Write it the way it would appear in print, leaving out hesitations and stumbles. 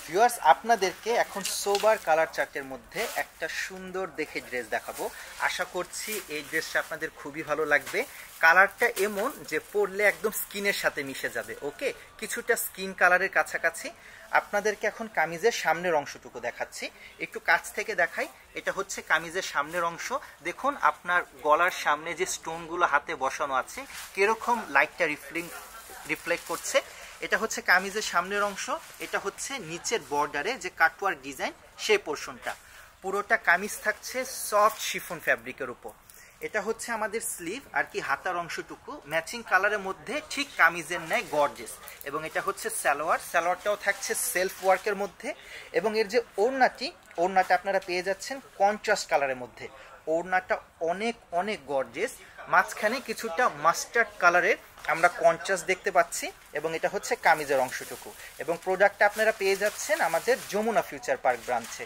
Viewers, আপনাদেরকে এখন sober colour চার্টের মধ্যে একটা সুন্দর দেখে ড্রেস দেখাবো। আশা করছি এই ড্রেসটা আপনাদের খুবই ভালো লাগবে। কালারটা এমন যে পরলে একদম স্কিনের সাথে মিশে যাবে। ওকে, কিছুটা স্কিন কালারের কাছাকাছি। আপনাদেরকে এখন কামিজের সামনের অংশটুকু দেখাচ্ছি, একটু কাছ থেকে দেখাই। এটা হচ্ছে কামিজের সামনের অংশ। দেখুন আপনার গলার সামনে যে স্টোনগুলো হাতে বসানো আছে কিরকম লাইটটা রিফ্লেক্ট করছে। এটা হচ্ছে কামিজের সামনের অংশ। এটা হচ্ছে নিচের বর্ডারে যে কাটওয়ার্ক ডিজাইন সেই পোর্শনটা। পুরোটা কামিজ থাকছে সফট শিফন ফ্যাব্রিকের উপর। এটা হচ্ছে আমাদের স্লিভ আর কি, হাতার অংশটুকু ম্যাচিং কালারের মধ্যে ঠিক কামিজের ন্যায় গর্জিয়াস। এবং এটা হচ্ছে সালোয়ারটাও থাকছে সেলফ ওয়ার্কের মধ্যে। এবং এর যে ওড়নাটা আপনারা পেয়ে যাচ্ছেন কন্ট্রাস্ট কালারের মধ্যে। ওড়নাটা অনেক অনেক গর্জিয়াস, মাঝখানে কিছুটা মাস্টার্ড কালারের আমরা কন্ট্রাস্ট দেখতে পাচ্ছি। এবং এটা হচ্ছে কামিজের অংশটুকু। এবং প্রোডাক্টটা আপনারা পেয়ে যাচ্ছেন আমাদের যমুনা ফিউচার পার্ক ব্রাঞ্চে।